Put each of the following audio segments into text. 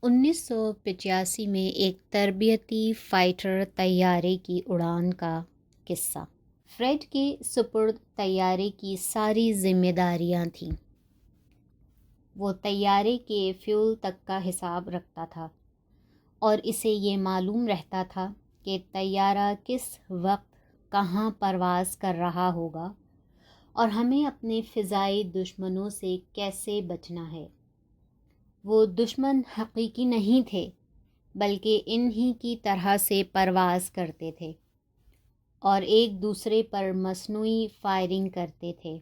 1985 میں ایک تربیتی فائٹر طیارے کی اڑان کا قصہ۔ فریڈ کے سپرد طیارے کی ساری ذمہ داریاں تھیں۔ وہ طیارے کے فیول تک کا حساب رکھتا تھا اور اسے یہ معلوم رہتا تھا کہ طیارہ کس وقت کہاں پرواز کر رہا ہوگا اور ہمیں اپنے فضائی دشمنوں سے کیسے بچنا ہے۔ وہ دشمن حقیقی نہیں تھے بلکہ انہی کی طرح سے پرواز کرتے تھے اور ایک دوسرے پر مصنوعی فائرنگ کرتے تھے۔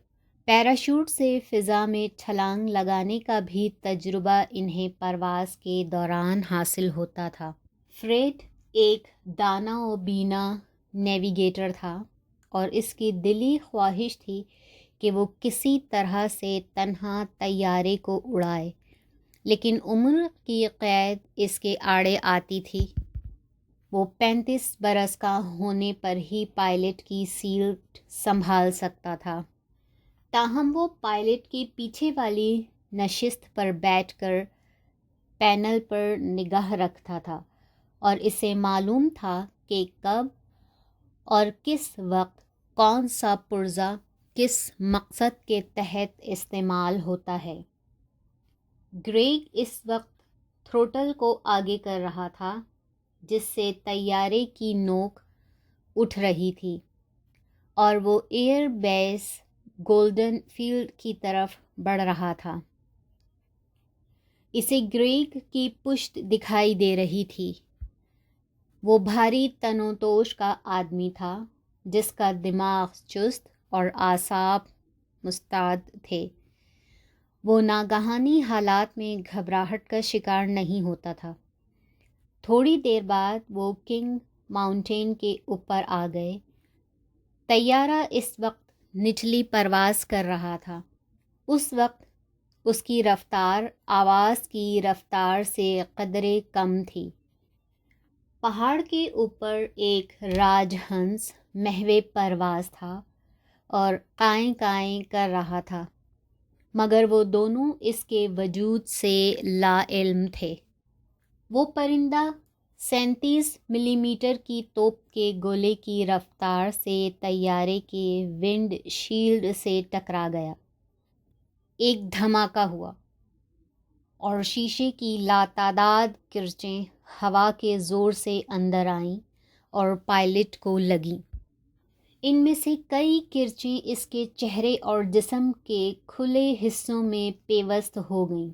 پیراشوٹ سے فضا میں چھلانگ لگانے کا بھی تجربہ انہیں پرواز کے دوران حاصل ہوتا تھا۔ فریڈ ایک دانا و بینا نیویگیٹر تھا اور اس کی دلی خواہش تھی کہ وہ کسی طرح سے تنہا طیارے کو اڑائے، لیکن عمر کی قید اس کے آڑے آتی تھی۔ وہ 35 برس کا ہونے پر ہی پائلٹ کی سیٹ سنبھال سکتا تھا، تاہم وہ پائلٹ کی پیچھے والی نشست پر بیٹھ کر پینل پر نگاہ رکھتا تھا اور اسے معلوم تھا کہ کب اور کس وقت کون سا پرزہ کس مقصد کے تحت استعمال ہوتا ہے۔ گریگ اس وقت تھروٹل کو آگے کر رہا تھا جس سے طیارے کی نوک اٹھ رہی تھی اور وہ ایئر بیس گولڈن فیلڈ کی طرف بڑھ رہا تھا۔ اسے گریگ کی پشت دکھائی دے رہی تھی۔ وہ بھاری تن و توش کا آدمی تھا جس کا دماغ چست اور اعصاب مستعد تھے۔ وہ ناگہانی حالات میں گھبراہٹ کا شکار نہیں ہوتا تھا۔ تھوڑی دیر بعد وہ کنگ ماؤنٹین کے اوپر آ گئے۔ طیارہ اس وقت نچلی پرواز کر رہا تھا۔ اس وقت اس کی رفتار آواز کی رفتار سے قدرے کم تھی۔ پہاڑ کے اوپر ایک راج ہنس محو پرواز تھا اور قائیں قائیں کر رہا تھا، مگر وہ دونوں اس کے وجود سے لا علم تھے۔ وہ پرندہ 37 ملی میٹر کی توپ کے گولے کی رفتار سے طیارے کے ونڈ شیلڈ سے ٹکرا گیا۔ ایک دھماکہ ہوا اور شیشے کی لاتعداد کرچیں ہوا کے زور سے اندر آئیں اور پائلٹ کو لگیں۔ ان میں سے کئی کرچیں اس کے چہرے اور جسم کے کھلے حصوں میں پیوست ہو گئیں۔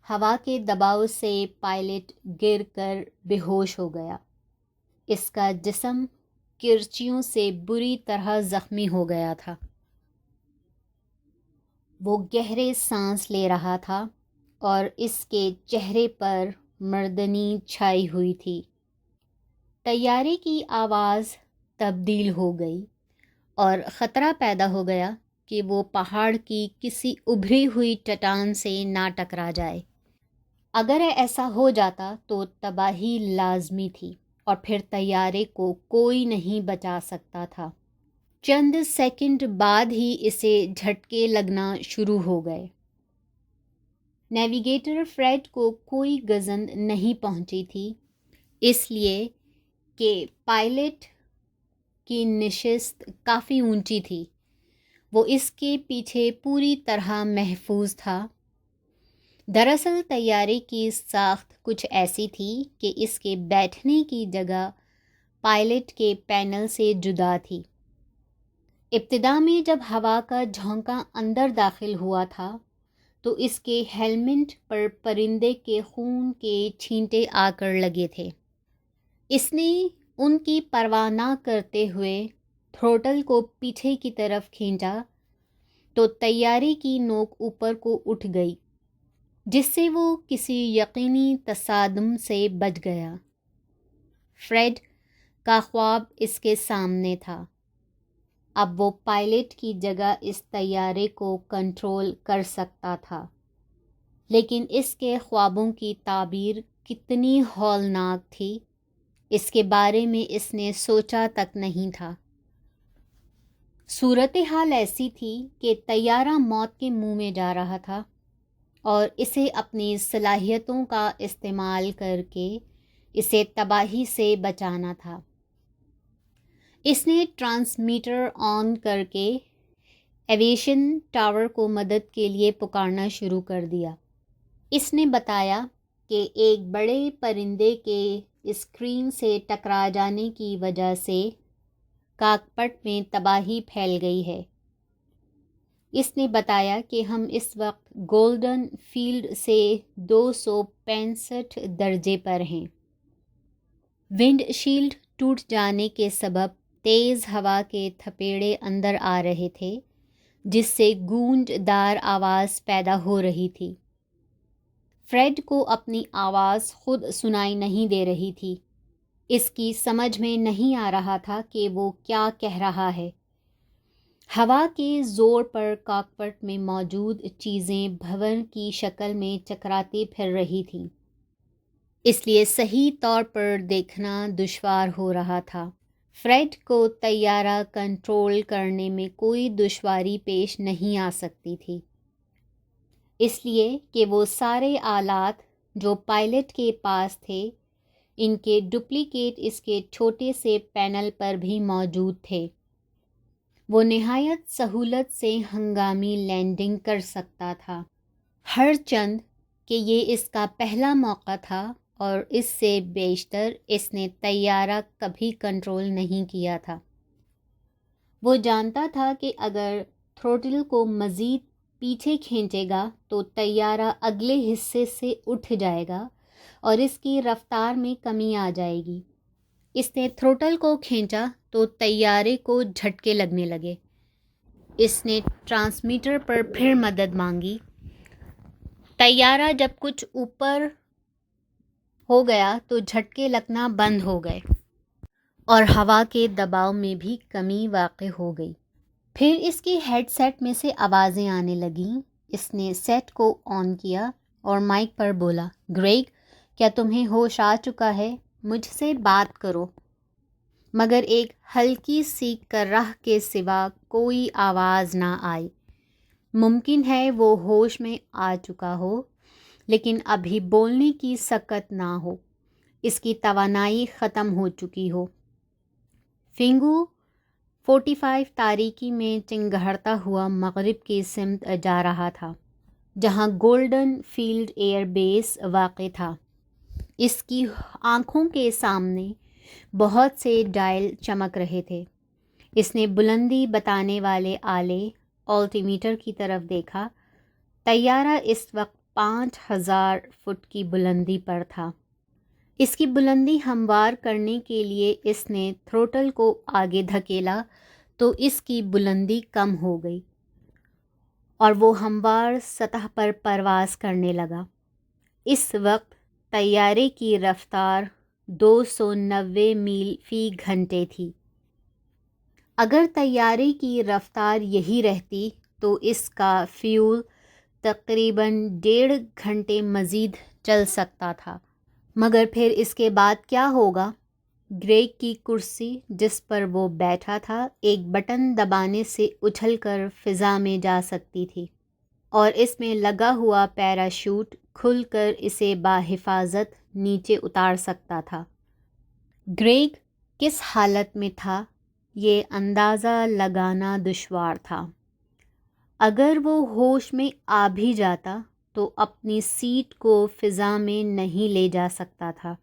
ہوا کے دباؤ سے پائلٹ گر کر بے ہوش ہو گیا۔ اس کا جسم کرچیوں سے بری طرح زخمی ہو گیا تھا۔ وہ گہرے سانس لے رہا تھا اور اس کے چہرے پر مردنی چھائی ہوئی تھی۔ طیارے کی آواز تبدیل ہو گئی اور خطرہ پیدا ہو گیا کہ وہ پہاڑ کی کسی ابھری ہوئی چٹان سے نہ ٹکرا جائے۔ اگر ایسا ہو جاتا تو تباہی لازمی تھی اور پھر طیارے کو کوئی نہیں بچا سکتا تھا۔ چند سیکنڈ بعد ہی اسے جھٹکے لگنا شروع ہو گئے۔ نیویگیٹر فریڈ کو کوئی گزند نہیں پہنچی تھی، اس لیے کہ پائلٹ کی نشست کافی اونچی تھی۔ وہ اس کے پیچھے پوری طرح محفوظ تھا۔ دراصل طیارے کی ساخت کچھ ایسی تھی کہ اس کے بیٹھنے کی جگہ پائلٹ کے پینل سے جدا تھی۔ ابتدا میں جب ہوا کا جھونکا اندر داخل ہوا تھا تو اس کے ہیلمٹ پر پرندے کے خون کے چھینٹے آ کر لگے تھے۔ اس نے ان کی پرواہ نہ کرتے ہوئے تھروٹل کو پیچھے کی طرف کھینچا تو طیارے کی نوک اوپر کو اٹھ گئی، جس سے وہ کسی یقینی تصادم سے بچ گیا۔ فریڈ کا خواب اس کے سامنے تھا۔ اب وہ پائلٹ کی جگہ اس طیارے کو کنٹرول کر سکتا تھا، لیکن اس کے خوابوں کی تعبیر کتنی ہولناک تھی، اس کے بارے میں اس نے سوچا تک نہیں تھا۔ صورتحال ایسی تھی کہ طیارہ موت کے منہ میں جا رہا تھا اور اسے اپنی صلاحیتوں کا استعمال کر کے اسے تباہی سے بچانا تھا۔ اس نے ٹرانسمیٹر آن کر کے ایویشن ٹاور کو مدد کے لیے پکارنا شروع کر دیا۔ اس نے بتایا کہ ایک بڑے پرندے کے اسکرین سے ٹکرا جانے کی وجہ سے کاکپٹ میں تباہی پھیل گئی ہے۔ اس نے بتایا کہ ہم اس وقت گولڈن فیلڈ سے 265 درجے پر ہیں۔ ونڈ شیلڈ ٹوٹ جانے کے سبب تیز ہوا کے تھپیڑے اندر آ رہے تھے، جس سے گونج دار آواز پیدا ہو رہی تھی۔ فریڈ کو اپنی آواز خود سنائی نہیں دے رہی تھی۔ اس کی سمجھ میں نہیں آ رہا تھا کہ وہ کیا کہہ رہا ہے۔ ہوا کے زور پر کاکپٹ میں موجود چیزیں بھون کی شکل میں چکراتی پھر رہی تھیں، اس لیے صحیح طور پر دیکھنا دشوار ہو رہا تھا۔ فریڈ کو طیارہ کنٹرول کرنے میں کوئی دشواری پیش نہیں آ سکتی تھی، اس لیے کہ وہ سارے آلات جو پائلٹ کے پاس تھے، ان کے ڈپلیکیٹ اس کے چھوٹے سے پینل پر بھی موجود تھے۔ وہ نہایت سہولت سے ہنگامی لینڈنگ کر سکتا تھا، ہر چند کہ یہ اس کا پہلا موقع تھا اور اس سے بیشتر اس نے طیارہ کبھی کنٹرول نہیں کیا تھا۔ وہ جانتا تھا کہ اگر تھروٹل کو مزید پیچھے کھینچے گا تو طیارہ اگلے حصے سے اٹھ جائے گا اور اس کی رفتار میں کمی آ جائے گی۔ اس نے تھروٹل کو کھینچا تو طیارے کو جھٹکے لگنے لگے۔ اس نے ٹرانسمیٹر پر پھر مدد مانگی۔ طیارہ جب کچھ اوپر ہو گیا تو جھٹکے لگنا بند ہو گئے اور ہوا کے دباؤ میں بھی کمی واقع ہو گئی۔ پھر اس کی ہیڈ سیٹ میں سے آوازیں آنے لگیں۔ اس نے سیٹ کو آن کیا اور مائک پر بولا، گریگ، کیا تمہیں ہوش آ چکا ہے؟ مجھ سے بات کرو۔ مگر ایک ہلکی سی کرہ کے سوا کوئی آواز نہ آئی۔ ممکن ہے وہ ہوش میں آ چکا ہو، لیکن ابھی بولنے کی سکت نہ ہو، اس کی توانائی ختم ہو چکی ہو۔ فنگو 45 تاریکی میں چنگھاڑتا ہوا مغرب کی سمت جا رہا تھا، جہاں گولڈن فیلڈ ایئر بیس واقع تھا۔ اس کی آنکھوں کے سامنے بہت سے ڈائل چمک رہے تھے۔ اس نے بلندی بتانے والے آلے آلٹی میٹر کی طرف دیکھا۔ طیارہ اس وقت 5000 فٹ کی بلندی پر تھا۔ اس کی بلندی ہموار کرنے کے لیے اس نے تھروٹل کو آگے دھکیلا تو اس کی بلندی کم ہو گئی اور وہ ہموار سطح پر پرواز کرنے لگا۔ اس وقت طیارے کی رفتار 290 میل فی گھنٹے تھی۔ اگر طیارے کی رفتار یہی رہتی تو اس کا فیول تقریباً 1.5 گھنٹے مزید چل سکتا تھا۔ مگر پھر اس کے بعد کیا ہوگا؟ گریگ کی کرسی جس پر وہ بیٹھا تھا ایک بٹن دبانے سے اچھل کر فضا میں جا سکتی تھی اور اس میں لگا ہوا پیراشوٹ کھل کر اسے بحفاظت نیچے اتار سکتا تھا۔ گریگ کس حالت میں تھا یہ اندازہ لگانا دشوار تھا۔ اگر وہ ہوش میں آ بھی جاتا تو اپنی سیٹ کو فضا میں نہیں لے جا سکتا تھا،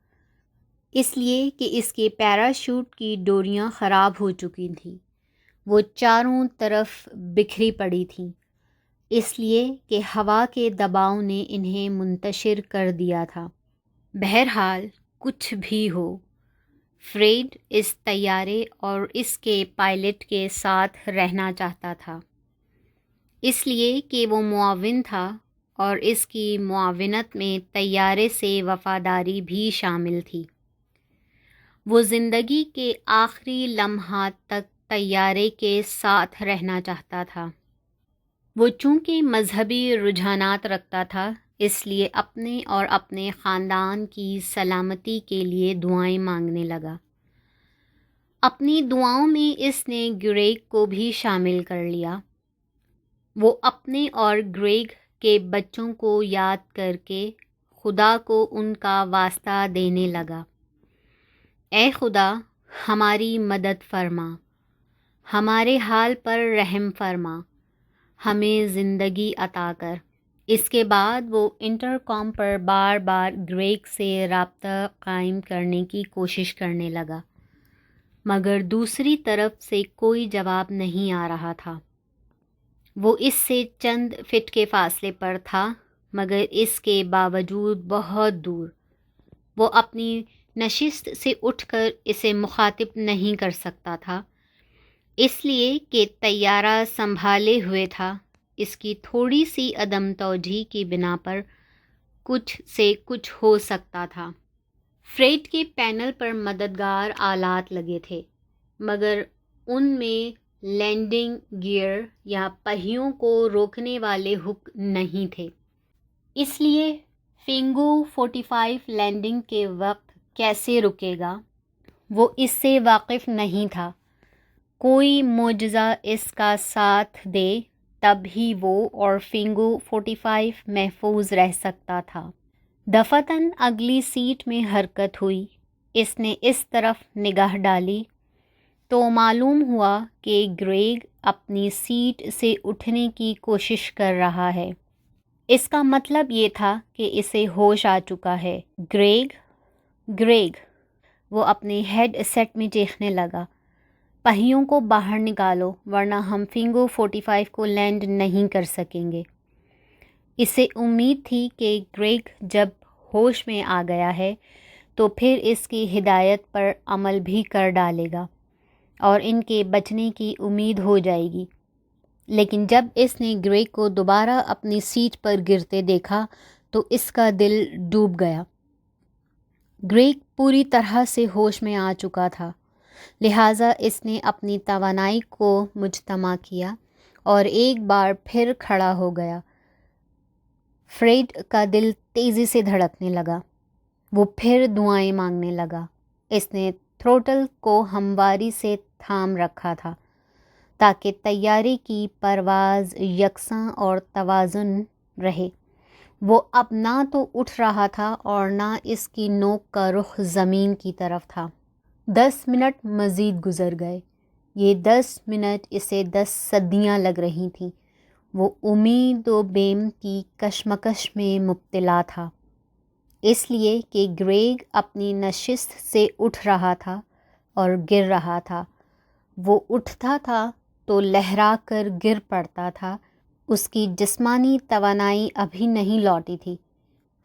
اس لیے کہ اس کے پیراشوٹ کی ڈوریاں خراب ہو چکی تھیں۔ وہ چاروں طرف بکھری پڑی تھیں، اس لیے کہ ہوا کے دباؤ نے انہیں منتشر کر دیا تھا۔ بہرحال کچھ بھی ہو، فریڈ اس طیارے اور اس کے پائلٹ کے ساتھ رہنا چاہتا تھا، اس لیے کہ وہ معاون تھا اور اس کی معاونت میں طیارے سے وفاداری بھی شامل تھی۔ وہ زندگی کے آخری لمحات تک طیارے کے ساتھ رہنا چاہتا تھا۔ وہ چونکہ مذہبی رجحانات رکھتا تھا، اس لیے اپنے اور اپنے خاندان کی سلامتی کے لیے دعائیں مانگنے لگا۔ اپنی دعاؤں میں اس نے گریگ کو بھی شامل کر لیا۔ وہ اپنے اور گریگ کے بچوں کو یاد کر کے خدا کو ان کا واسطہ دینے لگا۔ اے خدا، ہماری مدد فرما، ہمارے حال پر رحم فرما، ہمیں زندگی عطا کر۔ اس کے بعد وہ انٹرکام پر بار بار گریگ سے رابطہ قائم کرنے کی کوشش کرنے لگا، مگر دوسری طرف سے کوئی جواب نہیں آ رہا تھا۔ وہ اس سے چند فٹ کے فاصلے پر تھا، مگر اس کے باوجود بہت دور۔ وہ اپنی نشست سے اٹھ کر اسے مخاطب نہیں کر سکتا تھا، اس لیے کہ طیارہ سنبھالے ہوئے تھا۔ اس کی تھوڑی سی عدم توجہی کی بنا پر کچھ سے کچھ ہو سکتا تھا۔ فریڈ کے پینل پر مددگار آلات لگے تھے، مگر ان میں لینڈنگ گیئر یا پہیوں کو روکنے والے ہک نہیں تھے۔ اس لیے فنگو 45 لینڈنگ کے وقت کیسے رکے گا، وہ اس سے واقف نہیں تھا۔ کوئی معجزہ اس کا ساتھ دے تب ہی وہ اور فنگو 45 محفوظ رہ سکتا تھا۔ دفعتاً اگلی سیٹ میں حرکت ہوئی۔ اس نے اس طرف نگاہ ڈالی تو معلوم ہوا کہ گریگ اپنی سیٹ سے اٹھنے کی کوشش کر رہا ہے۔ اس کا مطلب یہ تھا کہ اسے ہوش آ چکا ہے۔ گریگ، گریگ، وہ اپنے ہیڈ سیٹ میں چیخنے لگا، پہیوں کو باہر نکالو ورنہ ہم فنگو 45 کو لینڈ نہیں کر سکیں گے۔ اسے امید تھی کہ گریگ جب ہوش میں آ گیا ہے تو پھر اس کی ہدایت پر عمل بھی کر ڈالے گا اور ان کے بچنے کی امید ہو جائے گی، لیکن جب اس نے گریگ کو دوبارہ اپنی سیٹ پر گرتے دیکھا تو اس کا دل ڈوب گیا۔ گریگ پوری طرح سے ہوش میں آ چکا تھا، لہٰذا اس نے اپنی توانائی کو مجتمع کیا اور ایک بار پھر کھڑا ہو گیا۔ فریڈ کا دل تیزی سے دھڑکنے لگا۔ وہ پھر دعائیں مانگنے لگا۔ اس نے تھروٹل کو ہمواری سے تھام رکھا تھا تاکہ طیارے کی پرواز یکساں اور توازن رہے۔ وہ اب نہ تو اٹھ رہا تھا اور نہ اس کی نوک کا رخ زمین کی طرف تھا۔ 10 منٹ مزید گزر گئے۔ یہ 10 منٹ اسے 10 صدیاں لگ رہی تھیں۔ وہ امید و بیم کی کشمکش میں مبتلا تھا، اس لیے کہ گریگ اپنی نشست سے اٹھ رہا تھا اور گر رہا تھا۔ وہ اٹھتا تھا تو لہرا کر گر پڑتا تھا۔ اس کی جسمانی توانائی ابھی نہیں لوٹی تھی۔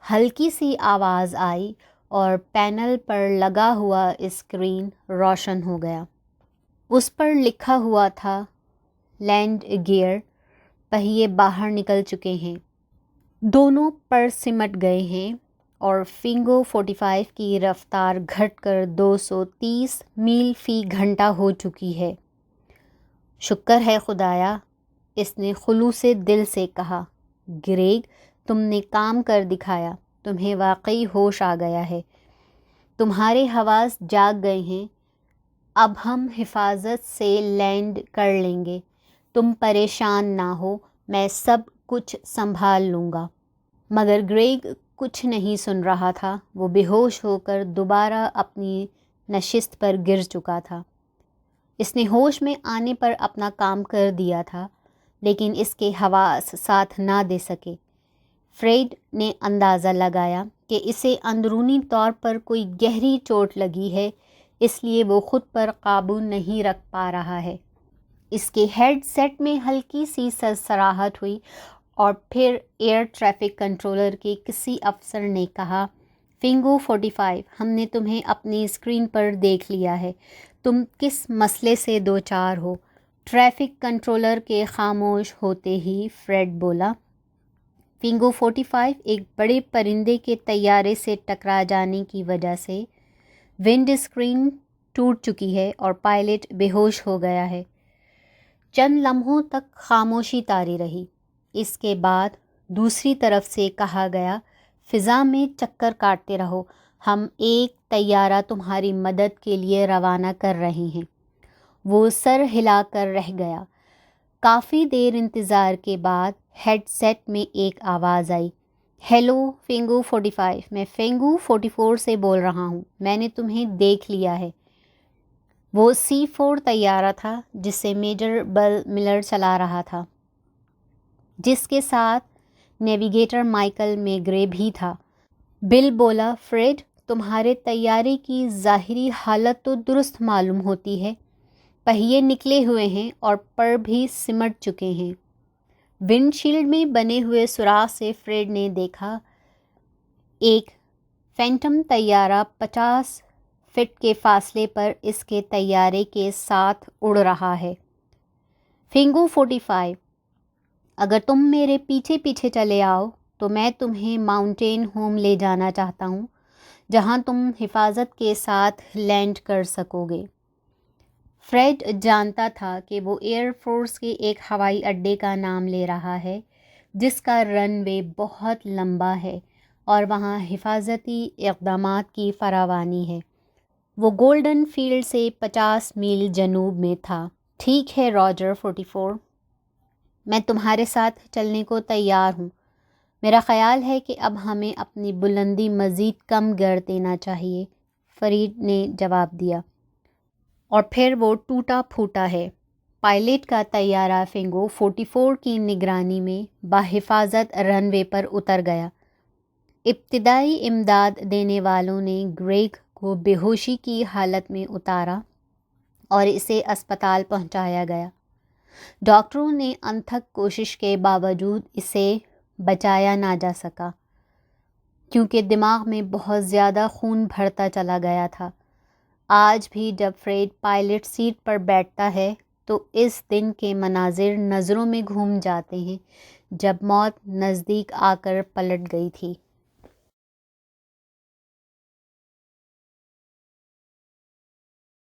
ہلکی سی آواز آئی اور پینل پر لگا ہوا اسکرین روشن ہو گیا۔ اس پر لکھا ہوا تھا، لینڈ گیئر، پہیے باہر نکل چکے ہیں، دونوں پر سمٹ گئے ہیں اور فنگو 45 کی رفتار گھٹ کر 230 میل فی گھنٹہ ہو چکی ہے۔ شکر ہے خدایا، اس نے خلوص دل سے کہا۔ گریگ، تم نے کام کر دکھایا، تمہیں واقعی ہوش آ گیا ہے، تمہارے حواس جاگ گئے ہیں۔ اب ہم حفاظت سے لینڈ کر لیں گے، تم پریشان نہ ہو، میں سب کچھ سنبھال لوں گا۔ مگر گریگ کچھ نہیں سن رہا تھا۔ وہ بے ہوش ہو کر دوبارہ اپنی نشست پر گر چکا تھا۔ اس نے ہوش میں آنے پر اپنا کام کر دیا تھا، لیکن اس کے حواس ساتھ نہ دے سکے۔ فریڈ نے اندازہ لگایا کہ اسے اندرونی طور پر کوئی گہری چوٹ لگی ہے، اس لیے وہ خود پر قابو نہیں رکھ پا رہا ہے۔ اس کے ہیڈ سیٹ میں ہلکی سی سرسراہٹ ہوئی اور پھر ایئر ٹریفک کنٹرولر کے کسی افسر نے کہا، فنگو 45، ہم نے تمہیں اپنی اسکرین پر دیکھ لیا ہے، تم کس مسئلے سے دوچار ہو؟ ٹریفک کنٹرولر کے خاموش ہوتے ہی فریڈ بولا، فنگو 45 ایک بڑے پرندے کے طیارے سے ٹکرا جانے کی وجہ سے ونڈ اسکرین ٹوٹ چکی ہے اور پائلٹ بے ہوش ہو گیا ہے۔ چند لمحوں تک خاموشی طاری رہی۔ اس کے بعد دوسری طرف سے کہا گیا، فضا میں چکر کاٹتے رہو، ہم ایک طیارہ تمہاری مدد کے لیے روانہ کر رہے ہیں۔ وہ سر ہلا کر رہ گیا۔ کافی دیر انتظار کے بعد ہیڈ سیٹ میں ایک آواز آئی، ہیلو فینگو 45، میں فینگو 44 سے بول رہا ہوں، میں نے تمہیں دیکھ لیا ہے۔ وہ C4 طیارہ تھا جسے میجر بل ملر چلا رہا تھا، جس کے ساتھ نیویگیٹر مائیکل میگرے بھی تھا۔ بل بولا، فریڈ، تمہارے طیارے کی ظاہری حالت تو درست معلوم ہوتی ہے، پہیے نکلے ہوئے ہیں اور پر بھی سمٹ چکے ہیں۔ ونڈ شیلڈ میں بنے ہوئے سوراخ سے فریڈ نے دیکھا ایک فینٹم طیارہ 50 فٹ کے فاصلے پر اس کے طیارے کے ساتھ اڑ رہا ہے۔ فینگو 45، اگر تم میرے پیچھے پیچھے چلے آؤ تو میں تمہیں ماؤنٹین ہوم لے جانا چاہتا ہوں، جہاں تم حفاظت کے ساتھ لینڈ کر سکو گے۔ فریڈ جانتا تھا کہ وہ ایئر فورس کے ایک ہوائی اڈے کا نام لے رہا ہے جس کا رن وے بہت لمبا ہے اور وہاں حفاظتی اقدامات کی فراوانی ہے۔ وہ گولڈن فیلڈ سے 50 میل جنوب میں تھا۔ ٹھیک ہے راجر 44، میں تمہارے ساتھ چلنے کو تیار ہوں۔ میرا خیال ہے کہ اب ہمیں اپنی بلندی مزید کم کر دینا چاہیے، فریڈ نے جواب دیا، اور پھر وہ ٹوٹا پھوٹا ہے۔ پائلٹ کا طیارہ فینگو 44 کی نگرانی میں بحفاظت رن وے پر اتر گیا۔ ابتدائی امداد دینے والوں نے گریگ کو بے ہوشی کی حالت میں اتارا اور اسے اسپتال پہنچایا گیا۔ ڈاکٹروں نے انتھک کوشش کے باوجود اسے بچایا نہ جا سکا کیونکہ دماغ میں بہت زیادہ خون بھرتا چلا گیا تھا۔ آج بھی جب فریڈ پائلٹ سیٹ پر بیٹھتا ہے تو اس دن کے مناظر نظروں میں گھوم جاتے ہیں جب موت نزدیک آ کر پلٹ گئی تھی۔